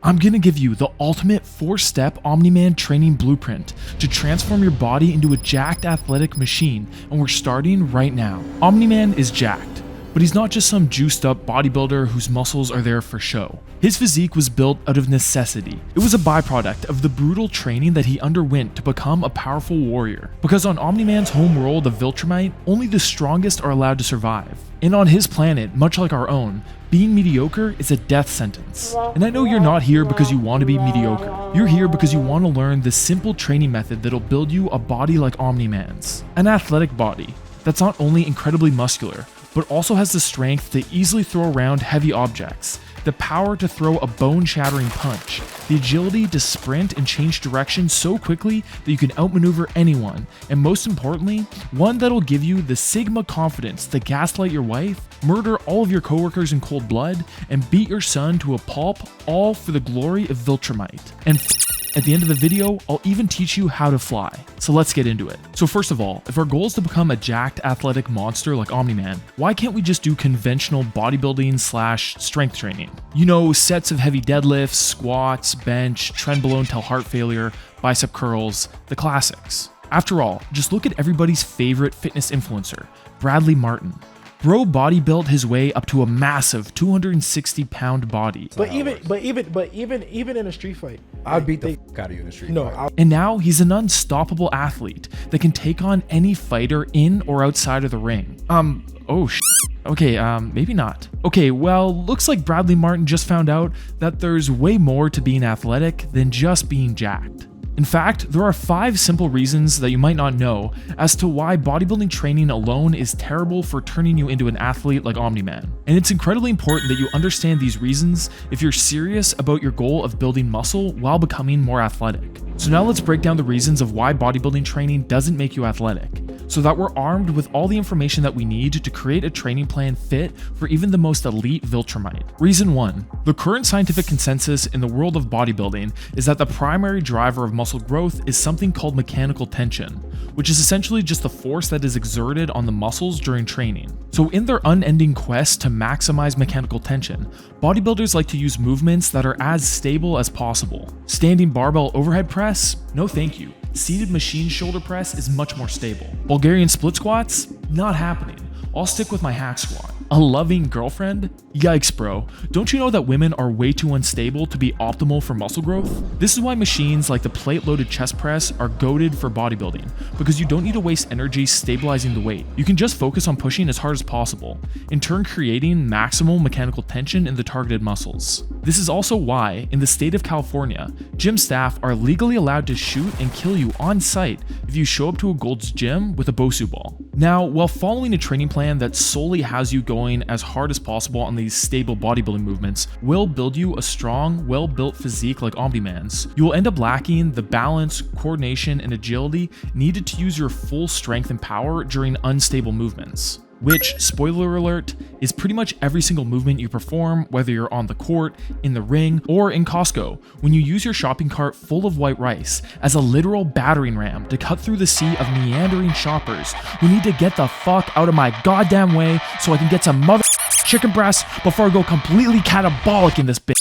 I'm gonna give you the ultimate 4-step Omni-Man training blueprint to transform your body into a jacked athletic machine, and we're starting right now. Omni-Man is jacked, but he's not just some juiced up bodybuilder whose muscles are there for show. His physique was built out of necessity. It was a byproduct of the brutal training that he underwent to become a powerful warrior. Because on Omni-Man's home world of Viltrumite, only the strongest are allowed to survive. And on his planet, much like our own, being mediocre is a death sentence. And I know you're not here because you want to be mediocre. You're here because you want to learn the simple training method that'll build you a body like Omni-Man's. An athletic body that's not only incredibly muscular, but also has the strength to easily throw around heavy objects, the power to throw a bone-shattering punch, the agility to sprint and change direction so quickly that you can outmaneuver anyone, and most importantly, one that'll give you the Sigma confidence to gaslight your wife, murder all of your coworkers in cold blood, and beat your son to a pulp, all for the glory of Viltrumite. And at the end of the video, I'll even teach you how to fly. So let's get into it. So first of all, if our goal is to become a jacked athletic monster like Omni-Man, why can't we just do conventional bodybuilding / strength training? You know, sets of heavy deadlifts, squats, bench, trend below until heart failure, bicep curls, the classics. After all, just look at everybody's favorite fitness influencer, Bradley Martin. Bro bodybuilt his way up to a massive 260-pound body. But even in a street fight, I'd beat the fuck out of you in a street fight. And now he's an unstoppable athlete that can take on any fighter in or outside of the ring. Okay, maybe not. Okay, well, looks like Bradley Martin just found out that there's way more to being athletic than just being jacked. In fact, there are 5 simple reasons that you might not know as to why bodybuilding training alone is terrible for turning you into an athlete like Omni-Man. And it's incredibly important that you understand these reasons if you're serious about your goal of building muscle while becoming more athletic. So now let's break down the reasons of why bodybuilding training doesn't make you athletic, so that we're armed with all the information that we need to create a training plan fit for even the most elite Viltrumite. Reason 1. The current scientific consensus in the world of bodybuilding is that the primary driver of muscle growth is something called mechanical tension, which is essentially just the force that is exerted on the muscles during training. So in their unending quest to maximize mechanical tension, bodybuilders like to use movements that are as stable as possible. Standing barbell overhead press? No thank you. Seated machine shoulder press is much more stable. Bulgarian split squats? Not happening. I'll stick with my hack squat. A loving girlfriend? Yikes, bro. Don't you know that women are way too unstable to be optimal for muscle growth? This is why machines like the plate-loaded chest press are goated for bodybuilding, because you don't need to waste energy stabilizing the weight. You can just focus on pushing as hard as possible, in turn creating maximal mechanical tension in the targeted muscles. This is also why, in the state of California, gym staff are legally allowed to shoot and kill you on site if you show up to a Gold's Gym with a Bosu ball. Now, while following a training plan that solely has you going as hard as possible on these stable bodybuilding movements will build you a strong, well-built physique like Omni-Man's, you will end up lacking the balance, coordination, and agility needed to use your full strength and power during unstable movements. Which, spoiler alert, is pretty much every single movement you perform, whether you're on the court, in the ring, or in Costco, when you use your shopping cart full of white rice as a literal battering ram to cut through the sea of meandering shoppers who need to get the fuck out of my goddamn way so I can get some mother chicken breasts before I go completely catabolic in this bitch.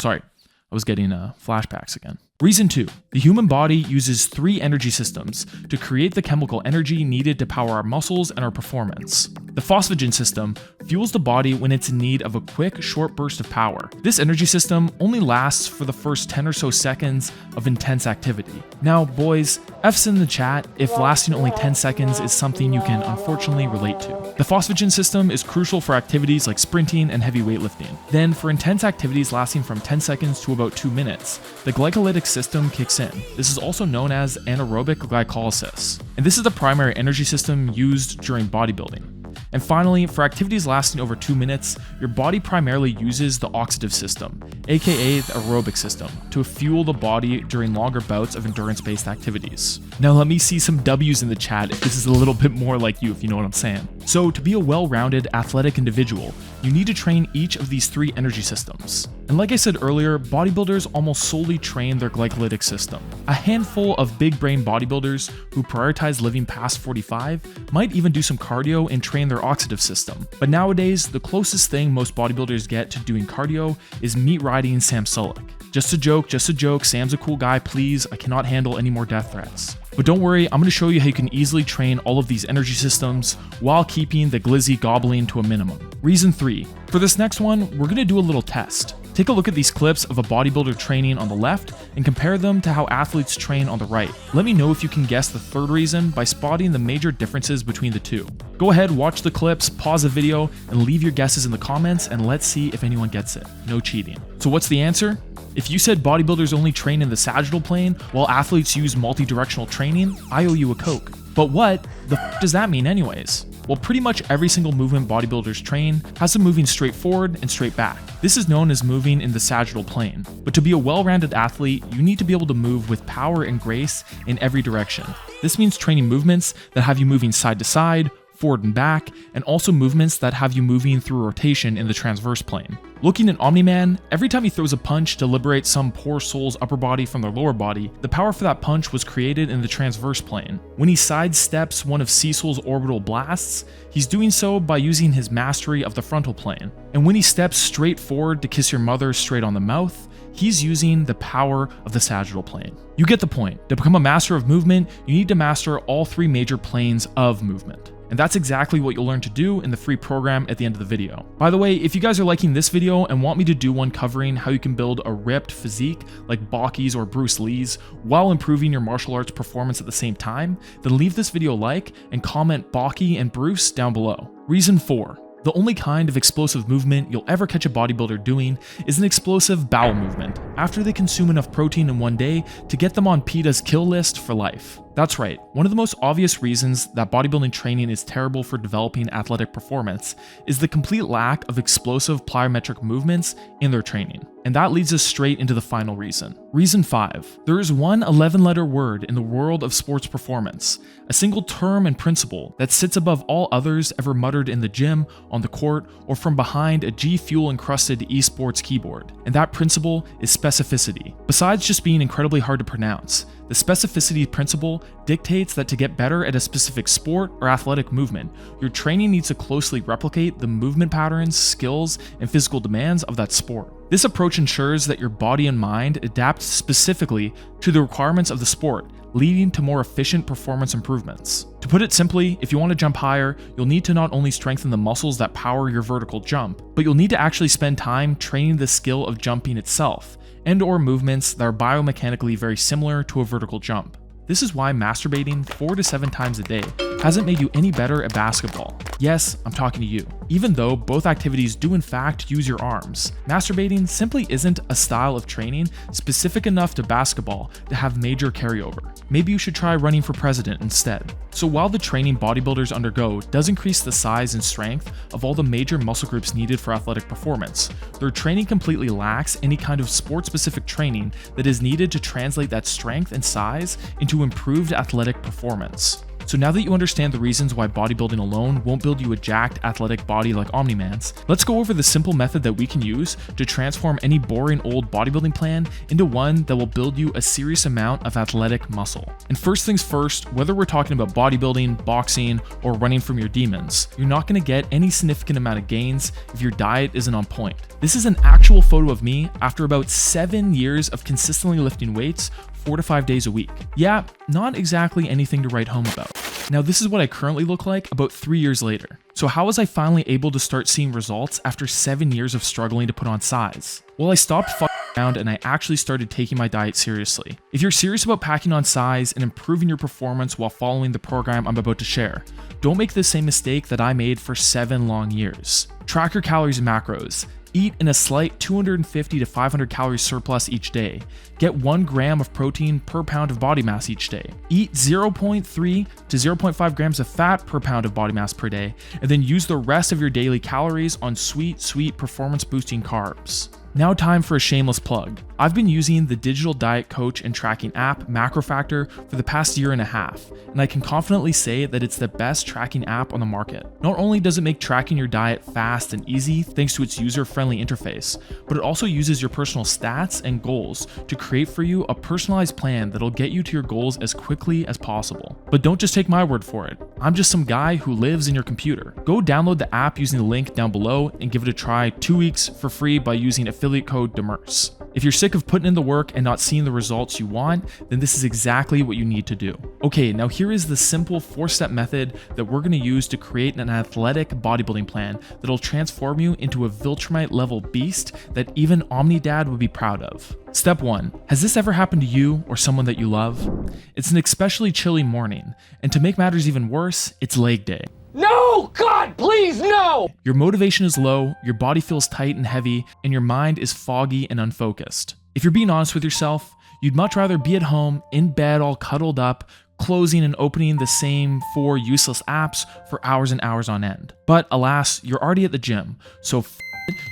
Sorry, I was getting flashbacks again. Reason 2. The human body uses 3 energy systems to create the chemical energy needed to power our muscles and our performance. The phosphagen system fuels the body when it's in need of a quick, short burst of power. This energy system only lasts for the first 10 or so seconds of intense activity. Now, boys, F's in the chat if lasting only 10 seconds is something you can unfortunately relate to. The phosphagen system is crucial for activities like sprinting and heavy weightlifting. Then, for intense activities lasting from 10 seconds to about 2 minutes, the glycolytic system kicks in. This is also known as anaerobic glycolysis, and this is the primary energy system used during bodybuilding. And finally, for activities lasting over 2 minutes, your body primarily uses the oxidative system, aka the aerobic system, to fuel the body during longer bouts of endurance-based activities. Now let me see some W's in the chat if this is a little bit more like you, if you know what I'm saying. So to be a well-rounded athletic individual, you need to train each of these 3 energy systems. And like I said earlier, bodybuilders almost solely train their glycolytic system. A handful of big brain bodybuilders who prioritize living past 45 might even do some cardio and train their oxidative system. But nowadays, the closest thing most bodybuilders get to doing cardio is meat riding Sam Sulek. Just a joke, Sam's a cool guy, please, I cannot handle any more death threats. But don't worry, I'm going to show you how you can easily train all of these energy systems while keeping the glizzy gobbling to a minimum. Reason 3. For this next one, we're going to do a little test. Take a look at these clips of a bodybuilder training on the left and compare them to how athletes train on the right. Let me know if you can guess the third reason by spotting the major differences between the two. Go ahead, watch the clips, pause the video, and leave your guesses in the comments, and let's see if anyone gets it. No cheating. So what's the answer? If you said bodybuilders only train in the sagittal plane while athletes use multi-directional training, I owe you a Coke. But what the f does that mean anyways? Well, pretty much every single movement bodybuilders train has them moving straight forward and straight back. This is known as moving in the sagittal plane. But to be a well-rounded athlete, you need to be able to move with power and grace in every direction. This means training movements that have you moving side to side, forward and back, and also movements that have you moving through rotation in the transverse plane. Looking at Omni-Man, every time he throws a punch to liberate some poor soul's upper body from their lower body, the power for that punch was created in the transverse plane. When he sidesteps one of Cecil's orbital blasts, he's doing so by using his mastery of the frontal plane. And when he steps straight forward to kiss your mother straight on the mouth, he's using the power of the sagittal plane. You get the point. To become a master of movement, you need to master all 3 major planes of movement. And that's exactly what you'll learn to do in the free program at the end of the video. By the way, if you guys are liking this video and want me to do one covering how you can build a ripped physique like Bocky's or Bruce Lee's while improving your martial arts performance at the same time, then leave this video a like and comment Bocky and Bruce down below. Reason 4. The only kind of explosive movement you'll ever catch a bodybuilder doing is an explosive bowel movement, after they consume enough protein in one day to get them on PETA's kill list for life. That's right, one of the most obvious reasons that bodybuilding training is terrible for developing athletic performance is the complete lack of explosive plyometric movements in their training. And that leads us straight into the final reason. Reason 5. There is one 11-letter word in the world of sports performance, a single term and principle that sits above all others ever muttered in the gym, on the court, or from behind a G Fuel-encrusted esports keyboard. And that principle is specificity. Besides just being incredibly hard to pronounce, the specificity principle dictates that to get better at a specific sport or athletic movement, your training needs to closely replicate the movement patterns, skills, and physical demands of that sport. This approach ensures that your body and mind adapt specifically to the requirements of the sport, leading to more efficient performance improvements. To put it simply, if you want to jump higher, you'll need to not only strengthen the muscles that power your vertical jump, but you'll need to actually spend time training the skill of jumping itself, and/or movements that are biomechanically very similar to a vertical jump. This is why masturbating 4 to 7 times a day hasn't made you any better at basketball. Yes, I'm talking to you. Even though both activities do in fact use your arms, masturbating simply isn't a style of training specific enough to basketball to have major carryover. Maybe you should try running for president instead. So while the training bodybuilders undergo does increase the size and strength of all the major muscle groups needed for athletic performance, their training completely lacks any kind of sport-specific training that is needed to translate that strength and size into improved athletic performance. So now that you understand the reasons why bodybuilding alone won't build you a jacked athletic body like Omni-Man's, let's go over the simple method that we can use to transform any boring old bodybuilding plan into one that will build you a serious amount of athletic muscle. And first things first, whether we're talking about bodybuilding, boxing, or running from your demons, you're not going to get any significant amount of gains if your diet isn't on point. This is an actual photo of me after about 7 years of consistently lifting weights 4 to 5 days a week. Yeah, not exactly anything to write home about. Now this is what I currently look like about 3 years later. So how was I finally able to start seeing results after 7 years of struggling to put on size? Well, I stopped fucking around and I actually started taking my diet seriously. If you're serious about packing on size and improving your performance while following the program I'm about to share, don't make the same mistake that I made for 7 long years. Track your calories and macros. Eat in a slight 250 to 500 calorie surplus each day. Get 1 gram of protein per pound of body mass each day. Eat 0.3 to 0.5 grams of fat per pound of body mass per day, and then use the rest of your daily calories on sweet performance boosting carbs. Now time for a shameless plug. I've been using the digital diet coach and tracking app MacroFactor for the past year and a half, and I can confidently say that it's the best tracking app on the market. Not only does it make tracking your diet fast and easy thanks to its user-friendly interface, but it also uses your personal stats and goals to create for you a personalized plan that'll get you to your goals as quickly as possible. But don't just take my word for it. I'm just some guy who lives in your computer. Go download the app using the link down below and give it a try 2 weeks for free by using affiliate code DEMERS. If you're sick of putting in the work and not seeing the results you want, then this is exactly what you need to do. Okay, now here is the simple 4-step method that we're going to use to create an athletic bodybuilding plan that'll transform you into a Viltrumite level beast that even Omni-Dad would be proud of. Step 1. Has this ever happened to you or someone that you love? It's an especially chilly morning, and to make matters even worse, it's leg day. No! God, please, no! Your motivation is low, your body feels tight and heavy, and your mind is foggy and unfocused. If you're being honest with yourself, you'd much rather be at home, in bed, all cuddled up, closing and opening the same 4 useless apps for hours and hours on end. But alas, you're already at the gym, so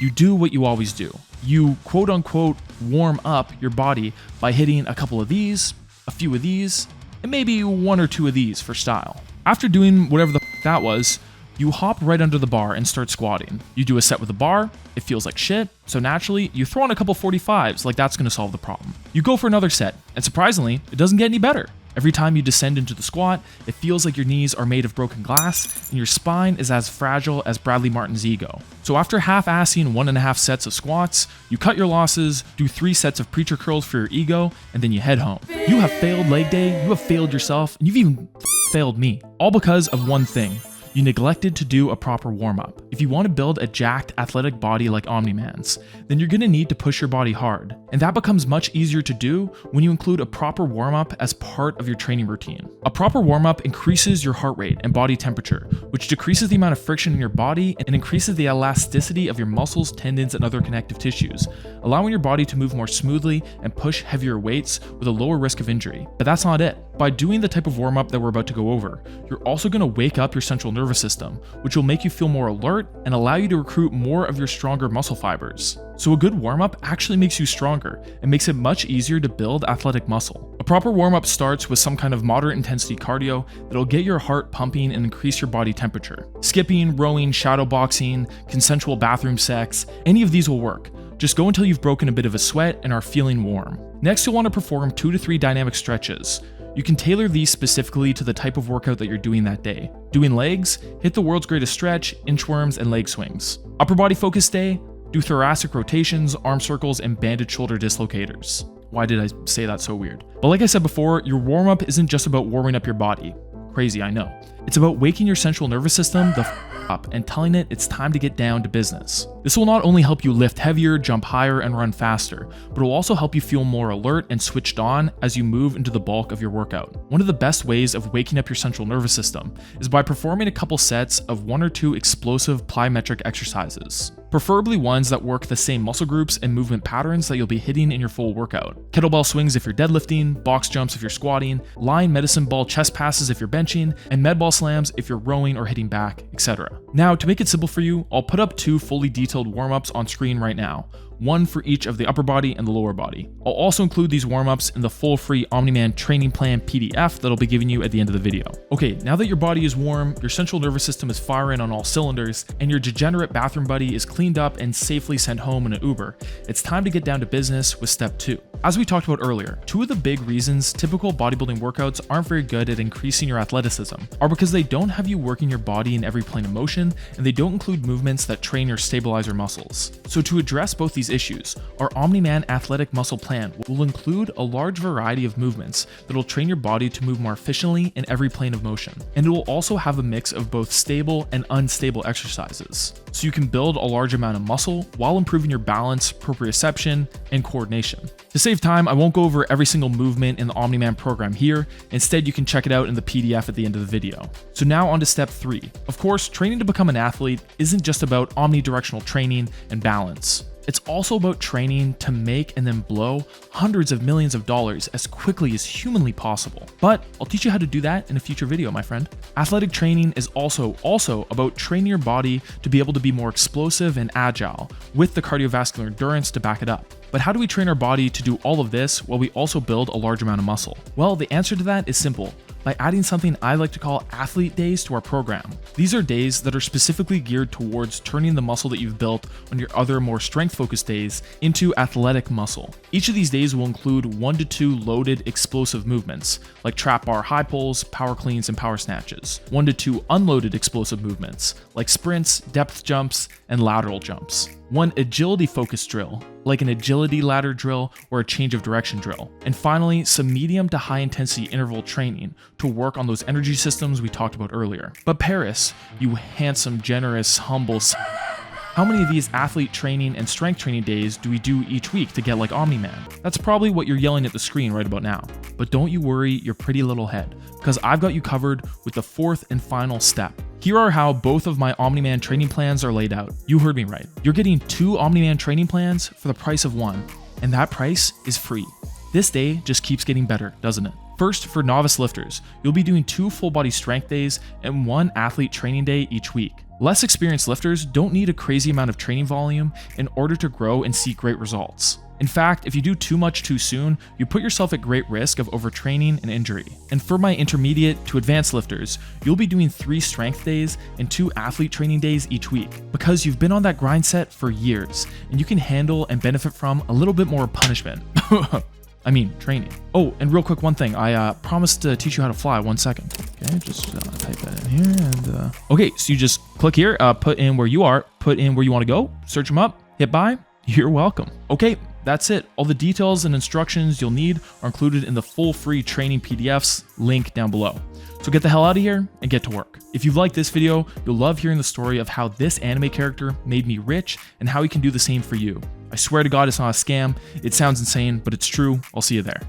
you do what you always do. You quote-unquote warm up your body by hitting a couple of these, a few of these, and maybe 1 or 2 of these for style. After doing whatever the that was, you hop right under the bar and start squatting. You do a set with a bar, it feels like shit, so naturally, you throw in a couple 45s like that's gonna solve the problem. You go for another set, and surprisingly, it doesn't get any better. Every time you descend into the squat, it feels like your knees are made of broken glass, and your spine is as fragile as Bradley Martin's ego. So after half-assing 1.5 sets of squats, you cut your losses, do 3 sets of preacher curls for your ego, and then you head home. You have failed leg day, you have failed yourself, and you've even failed me. All because of one thing. You neglected to do a proper warm-up. If you want to build a jacked, athletic body like Omni-Man's, then you're going to need to push your body hard. And that becomes much easier to do when you include a proper warm-up as part of your training routine. A proper warm-up increases your heart rate and body temperature, which decreases the amount of friction in your body and increases the elasticity of your muscles, tendons, and other connective tissues, allowing your body to move more smoothly and push heavier weights with a lower risk of injury. But that's not it. By doing the type of warm-up that we're about to go over, you're also going to wake up your central nervous system, which will make you feel more alert and allow you to recruit more of your stronger muscle fibers. So a good warm-up actually makes you stronger and makes it much easier to build athletic muscle. A proper warm-up starts with some kind of moderate intensity cardio that'll get your heart pumping and increase your body temperature. Skipping, rowing, shadow boxing, consensual bathroom sex, any of these will work. Just go until you've broken a bit of a sweat and are feeling warm. Next, you'll want to perform 2 to 3 dynamic stretches. You can tailor these specifically to the type of workout that you're doing that day. Doing legs, hit the world's greatest stretch, inchworms, and leg swings. Upper body focus day, do thoracic rotations, arm circles, and banded shoulder dislocators. Why did I say that so weird? But like I said before, your warm-up isn't just about warming up your body. Crazy, I know. It's about waking your central nervous system the up and telling it it's time to get down to business. This will not only help you lift heavier, jump higher, and run faster, but it will also help you feel more alert and switched on as you move into the bulk of your workout. One of the best ways of waking up your central nervous system is by performing a couple sets of 1 or 2 explosive plyometric exercises. Preferably ones that work the same muscle groups and movement patterns that you'll be hitting in your full workout. Kettlebell swings if you're deadlifting, box jumps if you're squatting, lying medicine ball chest passes if you're benching, and med ball slams if you're rowing or hitting back, etc. Now, to make it simple for you, I'll put up 2 fully detailed warm-ups on screen right now. 1 for each of the upper body and the lower body. I'll also include these warm-ups in the full free Omni-Man Training Plan PDF that I'll be giving you at the end of the video. Okay, now that your body is warm, your central nervous system is firing on all cylinders, and your degenerate bathroom buddy is cleaned up and safely sent home in an Uber, it's time to get down to business with step 2. As we talked about earlier, 2 of the big reasons typical bodybuilding workouts aren't very good at increasing your athleticism are because they don't have you working your body in every plane of motion, and they don't include movements that train your stabilizer muscles. So to address both these issues, our Omni-Man Athletic Muscle Plan will include a large variety of movements that will train your body to move more efficiently in every plane of motion. And it will also have a mix of both stable and unstable exercises, so you can build a large amount of muscle while improving your balance, proprioception, and coordination. To save time, I won't go over every single movement in the Omni-Man program here. Instead, you can check it out in the PDF at the end of the video. So now on to step 3. Of course, training to become an athlete isn't just about omnidirectional training and balance. It's also about training to make and then blow hundreds of millions of dollars as quickly as humanly possible. But I'll teach you how to do that in a future video, my friend. Athletic training is also about training your body to be able to be more explosive and agile with the cardiovascular endurance to back it up. But how do we train our body to do all of this while we also build a large amount of muscle? Well, the answer to that is simple. By adding something I like to call athlete days to our program. These are days that are specifically geared towards turning the muscle that you've built on your other more strength-focused days into athletic muscle. Each of these days will include 1 to 2 loaded explosive movements, like trap bar high pulls, power cleans, and power snatches. 1 to 2 unloaded explosive movements, like sprints, depth jumps, and lateral jumps. 1 agility-focused drill, like an agility ladder drill or a change of direction drill. And finally, some medium to high intensity interval training to work on those energy systems we talked about earlier. But Paris, you handsome, generous, humble how many of these athlete training and strength training days do we do each week to get like Omni-Man? That's probably what you're yelling at the screen right about now. But don't you worry your pretty little head, because I've got you covered with the 4th and final step. Here are how both of my Omni-Man training plans are laid out. You heard me right. You're getting 2 Omni-Man training plans for the price of 1, and that price is free. This day just keeps getting better, doesn't it? First, for novice lifters, you'll be doing 2 full body strength days and 1 athlete training day each week. Less experienced lifters don't need a crazy amount of training volume in order to grow and see great results. In fact, if you do too much too soon, you put yourself at great risk of overtraining and injury. And for my intermediate to advanced lifters, you'll be doing 3 strength days and 2 athlete training days each week, because you've been on that grind set for years, and you can handle and benefit from a little bit more punishment. I mean, training. Oh, and real quick, one thing. I promised to teach you how to fly. 1 second. Okay, just type that in here. And okay, so you just click here, put in where you are, put in where you want to go, search them up, hit buy. You're welcome. Okay, that's it. All the details and instructions you'll need are included in the full free training PDFs link down below. So get the hell out of here and get to work. If you've liked this video, you'll love hearing the story of how this anime character made me rich and how he can do the same for you. I swear to God, it's not a scam. It sounds insane, but it's true. I'll see you there.